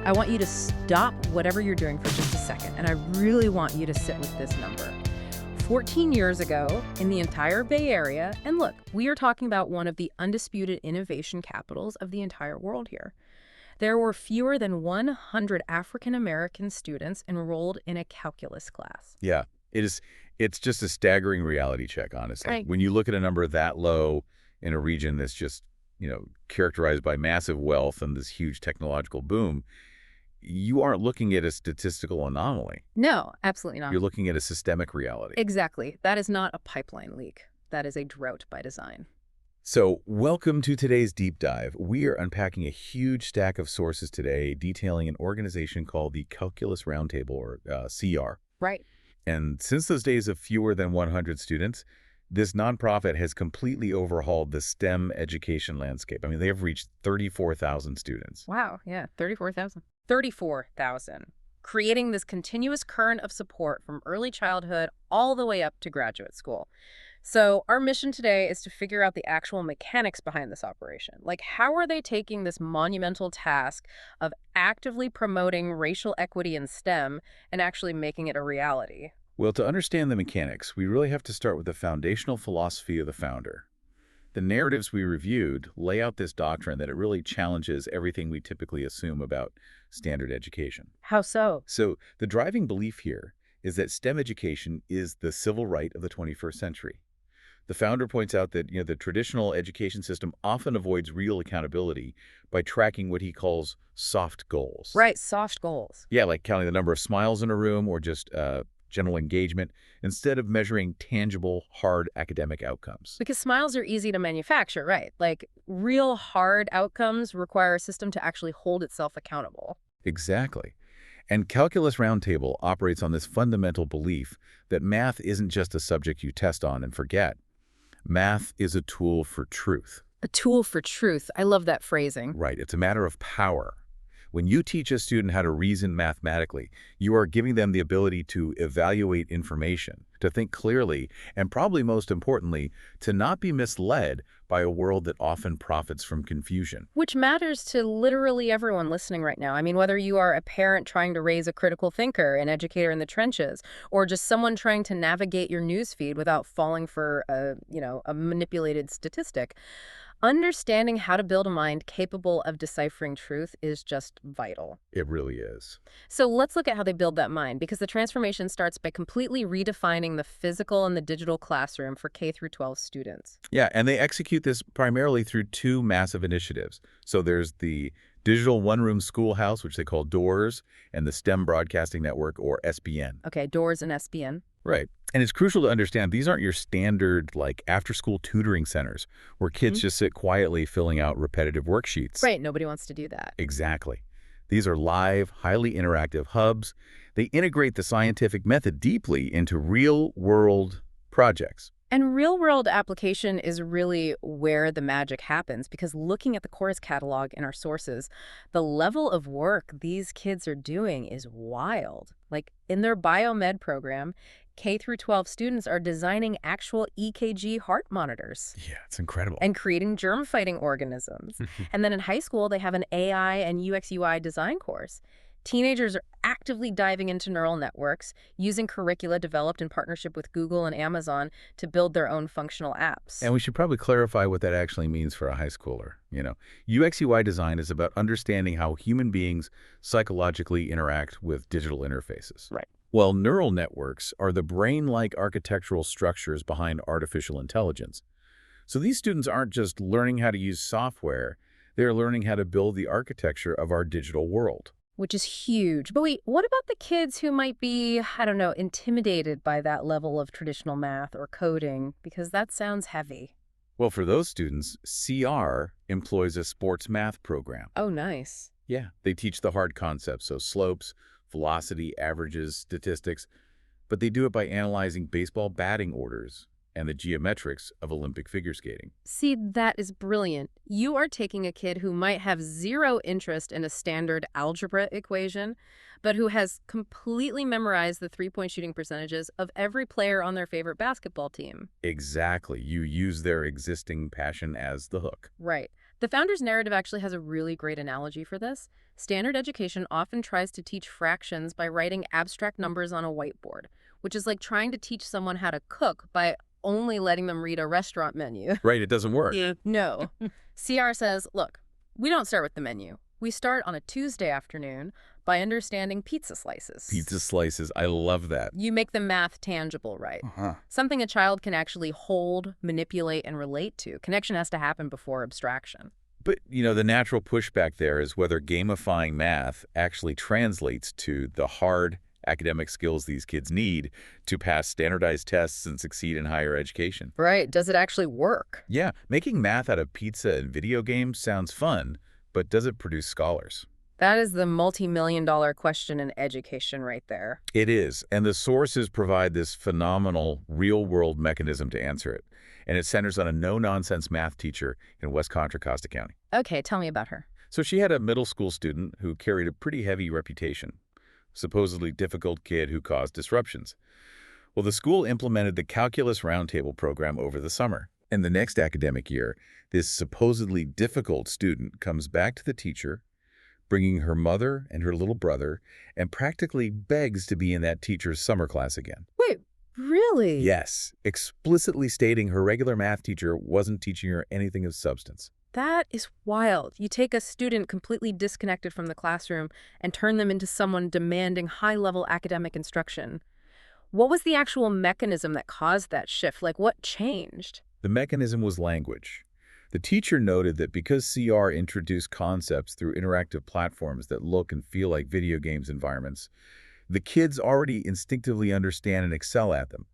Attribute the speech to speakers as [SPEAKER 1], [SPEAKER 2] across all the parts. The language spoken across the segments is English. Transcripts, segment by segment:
[SPEAKER 1] I want you to stop whatever you're doing for just a second, and I really want you to sit with this number. 14 years ago, in the entire Bay Area, and look, we are talking about one of the undisputed innovation capitals of the entire world here. There were fewer than 100 African-American students enrolled in a calculus class.
[SPEAKER 2] Yeah, it's just a staggering reality check, honestly.
[SPEAKER 1] Right.
[SPEAKER 2] When you look at a number that low in a region that's just, characterized by massive wealth and this huge technological boom, you aren't looking at a statistical anomaly.
[SPEAKER 1] No, absolutely not.
[SPEAKER 2] You're looking at a systemic reality.
[SPEAKER 1] Exactly. That is not a pipeline leak. That is a drought by design.
[SPEAKER 2] So, welcome to today's deep dive. We are unpacking a huge stack of sources today detailing an organization called the Calculus Roundtable, or CR.
[SPEAKER 1] Right.
[SPEAKER 2] And since those days of fewer than 100 students, this nonprofit has completely overhauled the STEM education landscape. I mean, they have reached 34,000 students.
[SPEAKER 1] Wow, yeah, 34,000. 34,000. Creating this continuous current of support from early childhood all the way up to graduate school. So our mission today is to figure out the actual mechanics behind this operation. Like, how are they taking this monumental task of actively promoting racial equity in STEM and actually making it a reality?
[SPEAKER 2] Well, to understand the mechanics, we really have to start with the foundational philosophy of the founder. The narratives we reviewed lay out this doctrine that it really challenges everything we typically assume about standard education.
[SPEAKER 1] How so?
[SPEAKER 2] So the driving belief here is that STEM education is the civil right of the 21st century. The founder points out that the traditional education system often avoids real accountability by tracking what he calls soft goals.
[SPEAKER 1] Right, soft goals.
[SPEAKER 2] Yeah, like counting the number of smiles in a room or just general engagement, instead of measuring tangible, hard academic outcomes.
[SPEAKER 1] Because smiles are easy to manufacture, right? Like, real hard outcomes require a system to actually hold itself accountable.
[SPEAKER 2] Exactly. And Calculus Roundtable operates on this fundamental belief that math isn't just a subject you test on and forget. Math is a tool for truth.
[SPEAKER 1] A tool for truth. I love that phrasing.
[SPEAKER 2] Right. It's a matter of power. When you teach a student how to reason mathematically, you are giving them the ability to evaluate information, to think clearly, and probably most importantly, to not be misled by a world that often profits from confusion.
[SPEAKER 1] Which matters to literally everyone listening right now. I mean, whether you are a parent trying to raise a critical thinker, an educator in the trenches, or just someone trying to navigate your newsfeed without falling for a manipulated statistic. Understanding how to build a mind capable of deciphering truth is just vital.
[SPEAKER 2] It really is.
[SPEAKER 1] So let's look at how they build that mind, because the transformation starts by completely redefining the physical and the digital classroom for K through 12 students.
[SPEAKER 2] Yeah, and they execute this primarily through two massive initiatives. So there's the Digital One-Room Schoolhouse, which they call DOORS, and the STEM Broadcasting Network, or SBN.
[SPEAKER 1] Okay, DOORS and SBN.
[SPEAKER 2] Right. And it's crucial to understand these aren't your standard, after-school tutoring centers where kids just sit quietly filling out repetitive worksheets.
[SPEAKER 1] Right, nobody wants to do that.
[SPEAKER 2] Exactly. These are live, highly interactive hubs. They integrate the scientific method deeply into real-world projects.
[SPEAKER 1] And real-world application is really where the magic happens, because looking at the course catalog in our sources, the level of work these kids are doing is wild. Like, in their biomed program, K through 12 students are designing actual EKG heart monitors.
[SPEAKER 2] Yeah, it's incredible.
[SPEAKER 1] And creating germ-fighting organisms. And then in high school, they have an AI and UX/UI design course. Teenagers are actively diving into neural networks, using curricula developed in partnership with Google and Amazon to build their own functional apps.
[SPEAKER 2] And we should probably clarify what that actually means for a high schooler. UX/UI design is about understanding how human beings psychologically interact with digital interfaces.
[SPEAKER 1] Right.
[SPEAKER 2] Well, neural networks are the brain-like architectural structures behind artificial intelligence. So these students aren't just learning how to use software, they're learning how to build the architecture of our digital world.
[SPEAKER 1] Which is huge. But wait, what about the kids who might be, intimidated by that level of traditional math or coding? Because that sounds heavy.
[SPEAKER 2] Well, for those students, CR employs a sports math program.
[SPEAKER 1] Oh, nice.
[SPEAKER 2] Yeah, they teach the hard concepts, so slopes, velocity, averages, statistics, but they do it by analyzing baseball batting orders and the geometrics of Olympic figure skating.
[SPEAKER 1] See, that is brilliant. You are taking a kid who might have zero interest in a standard algebra equation, but who has completely memorized the three-point shooting percentages of every player on their favorite basketball team.
[SPEAKER 2] Exactly. You use their existing passion as the hook.
[SPEAKER 1] Right. The founder's narrative actually has a really great analogy for this. Standard education often tries to teach fractions by writing abstract numbers on a whiteboard, which is like trying to teach someone how to cook by only letting them read a restaurant menu.
[SPEAKER 2] Right, it doesn't work.
[SPEAKER 1] Yeah. No. CR says, look, we don't start with the menu. We start on a Tuesday afternoon by understanding pizza slices.
[SPEAKER 2] Pizza slices, I love that.
[SPEAKER 1] You make the math tangible, right? Something a child can actually hold, manipulate, and relate to. Connection has to happen before abstraction.
[SPEAKER 2] But, the natural pushback there is whether gamifying math actually translates to the hard academic skills these kids need to pass standardized tests and succeed in higher education.
[SPEAKER 1] Right. Does it actually work?
[SPEAKER 2] Yeah, making math out of pizza and video games sounds fun, but does it produce scholars?
[SPEAKER 1] That is the multi-million-dollar question in education right there.
[SPEAKER 2] It is, and the sources provide this phenomenal real-world mechanism to answer it. And it centers on a no-nonsense math teacher in West Contra Costa County.
[SPEAKER 1] Okay, tell me about her.
[SPEAKER 2] So she had a middle school student who carried a pretty heavy reputation, supposedly difficult kid who caused disruptions. Well, the school implemented the Calculus Roundtable program over the summer. And the next academic year, this supposedly difficult student comes back to the teacher, bringing her mother and her little brother, and practically begs to be in that teacher's summer class again.
[SPEAKER 1] Wait, really?
[SPEAKER 2] Yes, explicitly stating her regular math teacher wasn't teaching her anything of substance.
[SPEAKER 1] That is wild. You take a student completely disconnected from the classroom and turn them into someone demanding high-level academic instruction. What was the actual mechanism that caused that shift? Like, what changed?
[SPEAKER 2] The mechanism was language. The teacher noted that because CR introduced concepts through interactive platforms that look and feel like video games environments, the kids already instinctively understand and excel at them.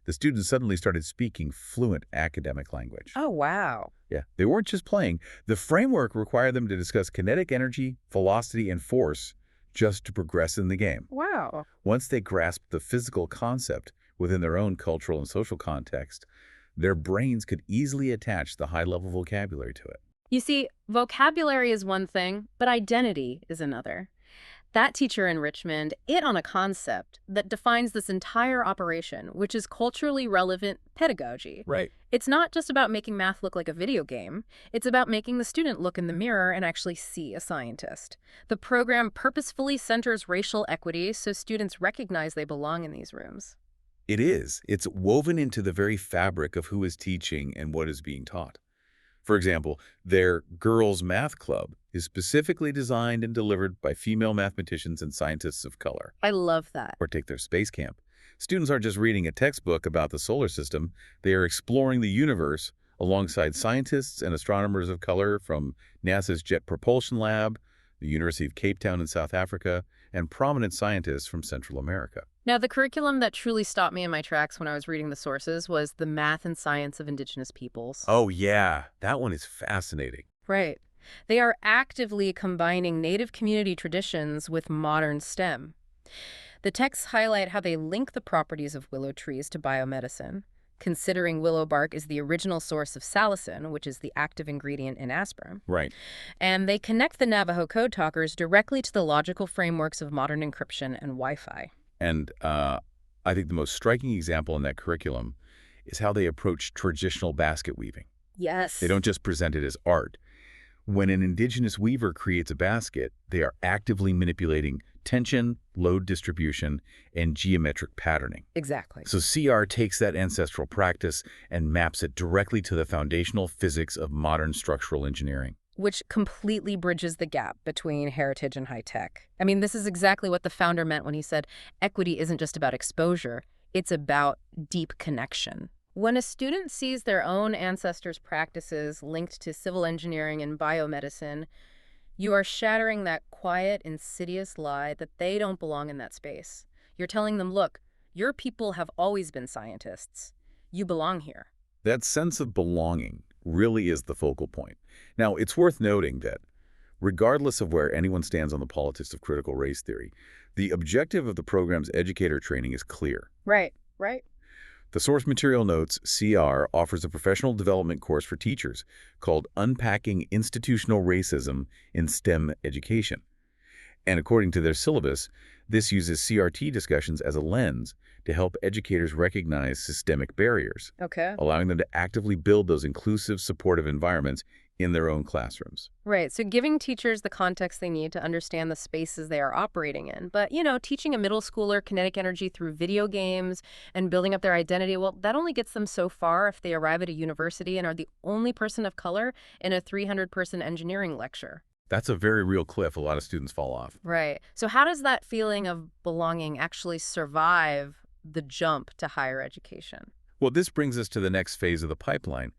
[SPEAKER 2] The students suddenly started speaking fluent academic language.
[SPEAKER 1] Oh, wow.
[SPEAKER 2] Yeah, they weren't just playing. The framework required them to discuss kinetic energy, velocity, and force just to progress in the game.
[SPEAKER 1] Wow.
[SPEAKER 2] Once they grasped the physical concept within their own cultural and social context, their brains could easily attach the high-level vocabulary to it.
[SPEAKER 1] You see, vocabulary is one thing, but identity is another. That teacher in Richmond hit on a concept that defines this entire operation, which is culturally relevant pedagogy.
[SPEAKER 2] Right.
[SPEAKER 1] It's not just about making math look like a video game. It's about making the student look in the mirror and actually see a scientist. The program purposefully centers racial equity so students recognize they belong in these rooms.
[SPEAKER 2] It is. It's woven into the very fabric of who is teaching and what is being taught. For example, their Girls Math Club is specifically designed and delivered by female mathematicians and scientists of color.
[SPEAKER 1] I love that.
[SPEAKER 2] Or take their space camp. Students aren't just reading a textbook about the solar system. They are exploring the universe alongside scientists and astronomers of color from NASA's Jet Propulsion Lab, the University of Cape Town in South Africa, and prominent scientists from Central America.
[SPEAKER 1] Now, the curriculum that truly stopped me in my tracks when I was reading the sources was the Math and Science of Indigenous Peoples.
[SPEAKER 2] Oh, yeah. That one is fascinating.
[SPEAKER 1] Right. They are actively combining Native community traditions with modern STEM. The texts highlight how they link the properties of willow trees to biomedicine, considering willow bark is the original source of salicin, which is the active ingredient in aspirin.
[SPEAKER 2] Right.
[SPEAKER 1] And they connect the Navajo code talkers directly to the logical frameworks of modern encryption and Wi-Fi.
[SPEAKER 2] And I think the most striking example in that curriculum is how they approach traditional basket weaving.
[SPEAKER 1] Yes.
[SPEAKER 2] They don't just present it as art. When an indigenous weaver creates a basket, they are actively manipulating tension, load distribution, and geometric patterning.
[SPEAKER 1] Exactly.
[SPEAKER 2] So CR takes that ancestral practice and maps it directly to the foundational physics of modern structural engineering.
[SPEAKER 1] Which completely bridges the gap between heritage and high tech. I mean, this is exactly what the founder meant when he said equity isn't just about exposure, it's about deep connection. When a student sees their own ancestors' practices linked to civil engineering and biomedicine, you are shattering that quiet, insidious lie that they don't belong in that space. You're telling them, look, your people have always been scientists. You belong here.
[SPEAKER 2] That sense of belonging really is the focal point. Now, it's worth noting that, regardless of where anyone stands on the politics of critical race theory, the objective of the program's educator training is clear.
[SPEAKER 1] Right.
[SPEAKER 2] The source material notes, CR, offers a professional development course for teachers called Unpacking Institutional Racism in STEM Education. And according to their syllabus, this uses CRT discussions as a lens to help educators recognize systemic barriers,
[SPEAKER 1] Okay.
[SPEAKER 2] allowing them to actively build those inclusive, supportive environments in their own classrooms.
[SPEAKER 1] Right. So giving teachers the context they need to understand the spaces they are operating in. But, teaching a middle schooler kinetic energy through video games and building up their identity, well, that only gets them so far if they arrive at a university and are the only person of color in a 300-person engineering lecture.
[SPEAKER 2] That's a very real cliff a lot of students fall off.
[SPEAKER 1] Right. So how does that feeling of belonging actually survive the jump to higher education?
[SPEAKER 2] Well, this brings us to the next phase of the pipeline.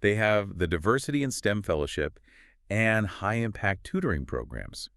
[SPEAKER 2] They have the Diversity in STEM Fellowship and high-impact tutoring programs.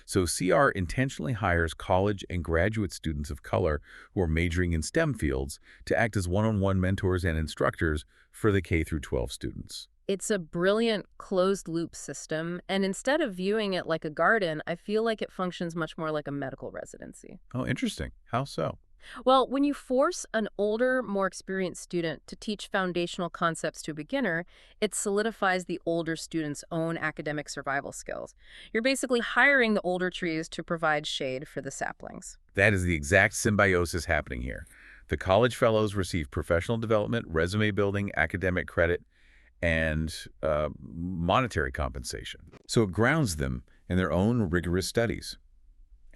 [SPEAKER 2] So CR intentionally hires college and graduate students of color who are majoring in STEM fields to act as one-on-one mentors and instructors for the K through 12 students.
[SPEAKER 1] It's a brilliant closed-loop system, and instead of viewing it like a garden, I feel like it functions much more like a medical residency.
[SPEAKER 2] Oh, interesting. How so?
[SPEAKER 1] Well, when you force an older, more experienced student to teach foundational concepts to a beginner, it solidifies the older student's own academic survival skills. You're basically hiring the older trees to provide shade for the saplings.
[SPEAKER 2] That is the exact symbiosis happening here. The college fellows receive professional development, resume building, academic credit, and monetary compensation. So it grounds them in their own rigorous studies.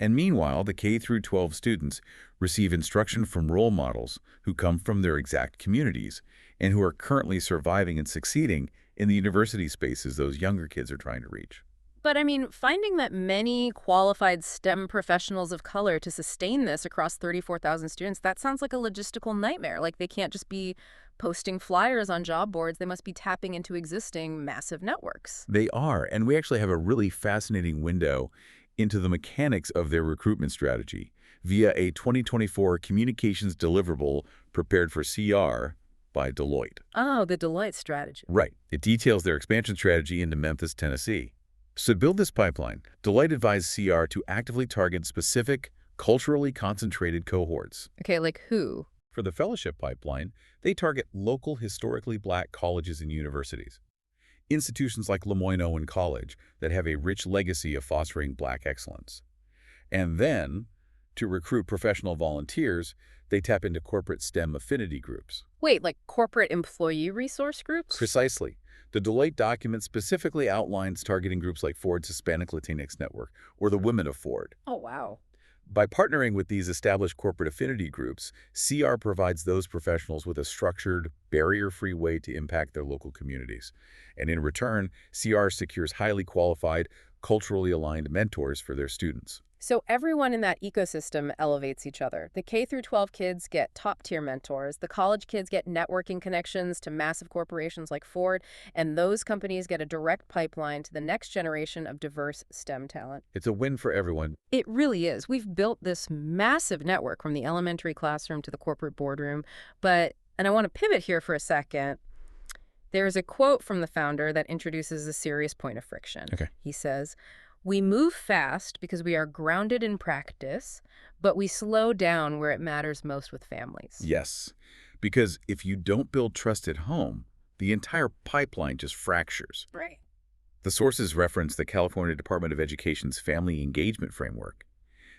[SPEAKER 2] And meanwhile, the K through 12 students receive instruction from role models who come from their exact communities and who are currently surviving and succeeding in the university spaces those younger kids are trying to reach.
[SPEAKER 1] But I mean, finding that many qualified STEM professionals of color to sustain this across 34,000 students, that sounds like a logistical nightmare. Like they can't just be posting flyers on job boards. They must be tapping into existing massive networks.
[SPEAKER 2] They are, and we actually have a really fascinating window into the mechanics of their recruitment strategy via a 2024 communications deliverable prepared for CR by Deloitte.
[SPEAKER 1] Oh, the Deloitte strategy.
[SPEAKER 2] Right. It details their expansion strategy into Memphis, Tennessee. So to build this pipeline, Deloitte advised CR to actively target specific, culturally concentrated cohorts.
[SPEAKER 1] Okay, like who?
[SPEAKER 2] For the fellowship pipeline, they target local historically black colleges and universities. Institutions like Lemoyne-Owen College that have a rich legacy of fostering black excellence. And then, to recruit professional volunteers, they tap into corporate STEM affinity groups.
[SPEAKER 1] Wait, like corporate employee resource groups?
[SPEAKER 2] Precisely. The Deloitte document specifically outlines targeting groups like Ford's Hispanic Latinx Network or the Women of Ford.
[SPEAKER 1] Oh, wow.
[SPEAKER 2] By partnering with these established corporate affinity groups, CR provides those professionals with a structured, barrier-free way to impact their local communities. And in return, CR secures highly qualified, culturally aligned mentors for their students.
[SPEAKER 1] So everyone in that ecosystem elevates each other. The K through 12 kids get top-tier mentors. The college kids get networking connections to massive corporations like Ford. And those companies get a direct pipeline to the next generation of diverse STEM talent.
[SPEAKER 2] It's a win for everyone.
[SPEAKER 1] It really is. We've built this massive network from the elementary classroom to the corporate boardroom. And I want to pivot here for a second. There's a quote from the founder that introduces a serious point of friction.
[SPEAKER 2] Okay.
[SPEAKER 1] He says, "We move fast because we are grounded in practice, but we slow down where it matters most with families."
[SPEAKER 2] Yes, because if you don't build trust at home, the entire pipeline just fractures.
[SPEAKER 1] Right.
[SPEAKER 2] The sources reference the California Department of Education's Family Engagement Framework.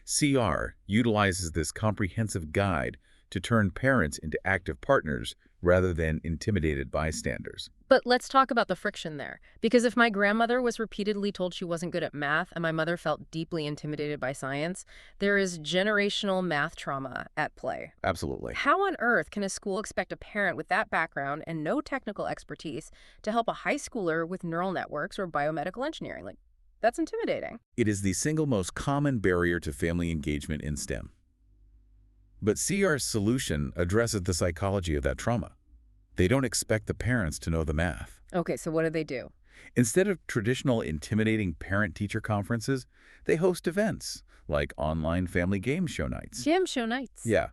[SPEAKER 2] CR utilizes this comprehensive guide to turn parents into active partners rather than intimidated bystanders.
[SPEAKER 1] But let's talk about the friction there. Because if my grandmother was repeatedly told she wasn't good at math and my mother felt deeply intimidated by science, there is generational math trauma at play.
[SPEAKER 2] Absolutely.
[SPEAKER 1] How on earth can a school expect a parent with that background and no technical expertise to help a high schooler with neural networks or biomedical engineering? Like, that's intimidating.
[SPEAKER 2] It is the single most common barrier to family engagement in STEM. But CR's solution addresses the psychology of that trauma. They don't expect the parents to know the math.
[SPEAKER 1] Okay, so what do they do?
[SPEAKER 2] Instead of traditional intimidating parent-teacher conferences, they host events like online family game show nights.
[SPEAKER 1] Jam show nights.
[SPEAKER 2] Yeah.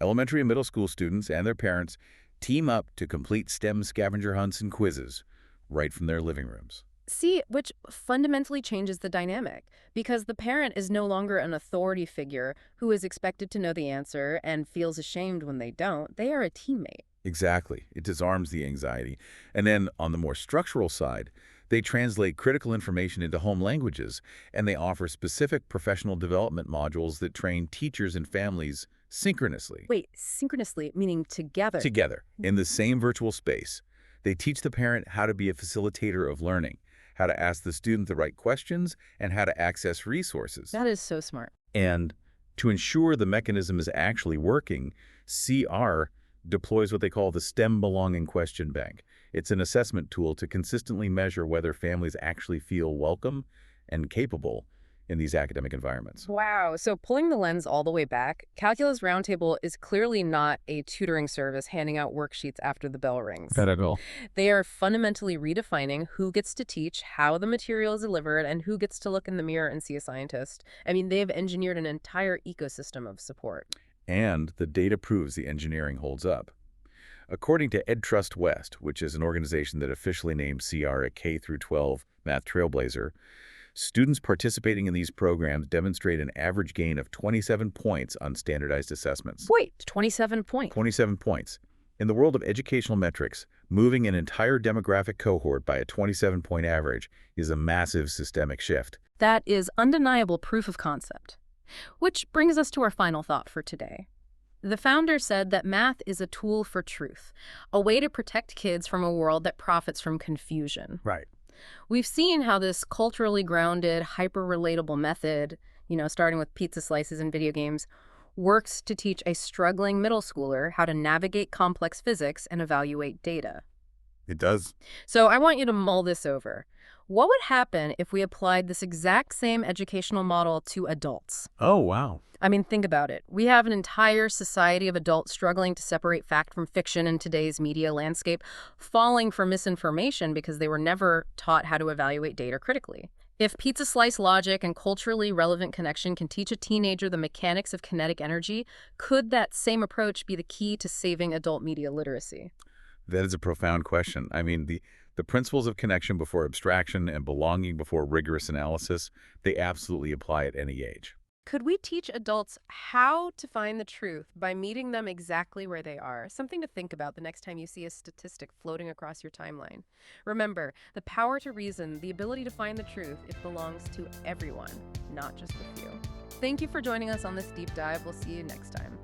[SPEAKER 2] Elementary and middle school students and their parents team up to complete STEM scavenger hunts and quizzes right from their living rooms.
[SPEAKER 1] See, which fundamentally changes the dynamic, because the parent is no longer an authority figure who is expected to know the answer and feels ashamed when they don't. They are a teammate.
[SPEAKER 2] Exactly. It disarms the anxiety. And then on the more structural side, they translate critical information into home languages, and they offer specific professional development modules that train teachers and families synchronously.
[SPEAKER 1] Wait, synchronously, meaning together.
[SPEAKER 2] Together, in the same virtual space. They teach the parent how to be a facilitator of learning, how to ask the student the right questions, and how to access resources.
[SPEAKER 1] That is so smart.
[SPEAKER 2] And to ensure the mechanism is actually working, CR deploys what they call the STEM Belonging Question Bank. It's an assessment tool to consistently measure whether families actually feel welcome and capable in these academic environments.
[SPEAKER 1] Wow. So pulling the lens all the way back, Calculus Roundtable is clearly not a tutoring service handing out worksheets after the bell rings.
[SPEAKER 2] Not at all.
[SPEAKER 1] They are fundamentally redefining who gets to teach, how the material is delivered, and who gets to look in the mirror and see a scientist. I mean, they've engineered an entire ecosystem of support.
[SPEAKER 2] And the data proves the engineering holds up. According to EdTrust West, which is an organization that officially named CR a K-12 math trailblazer, students participating in these programs demonstrate an average gain of 27 points on standardized assessments.
[SPEAKER 1] Wait, 27 points.
[SPEAKER 2] 27 points. In the world of educational metrics, moving an entire demographic cohort by a 27-point average is a massive systemic shift.
[SPEAKER 1] That is undeniable proof of concept. Which brings us to our final thought for today. The founder said that math is a tool for truth, a way to protect kids from a world that profits from confusion.
[SPEAKER 2] Right.
[SPEAKER 1] We've seen how this culturally grounded, hyper-relatable method, starting with pizza slices and video games, works to teach a struggling middle schooler how to navigate complex physics and evaluate data.
[SPEAKER 2] It does.
[SPEAKER 1] So I want you to mull this over. What would happen if we applied this exact same educational model to adults?
[SPEAKER 2] Oh, wow.
[SPEAKER 1] I mean, think about it. We have an entire society of adults struggling to separate fact from fiction in today's media landscape, falling for misinformation because they were never taught how to evaluate data critically. If pizza slice logic and culturally relevant connection can teach a teenager the mechanics of kinetic energy, could that same approach be the key to saving adult media literacy?
[SPEAKER 2] That is a profound question. I mean, the principles of connection before abstraction and belonging before rigorous analysis, they absolutely apply at any age.
[SPEAKER 1] Could we teach adults how to find the truth by meeting them exactly where they are? Something to think about the next time you see a statistic floating across your timeline. Remember, the power to reason, the ability to find the truth, it belongs to everyone, not just a few. Thank you for joining us on this deep dive. We'll see you next time.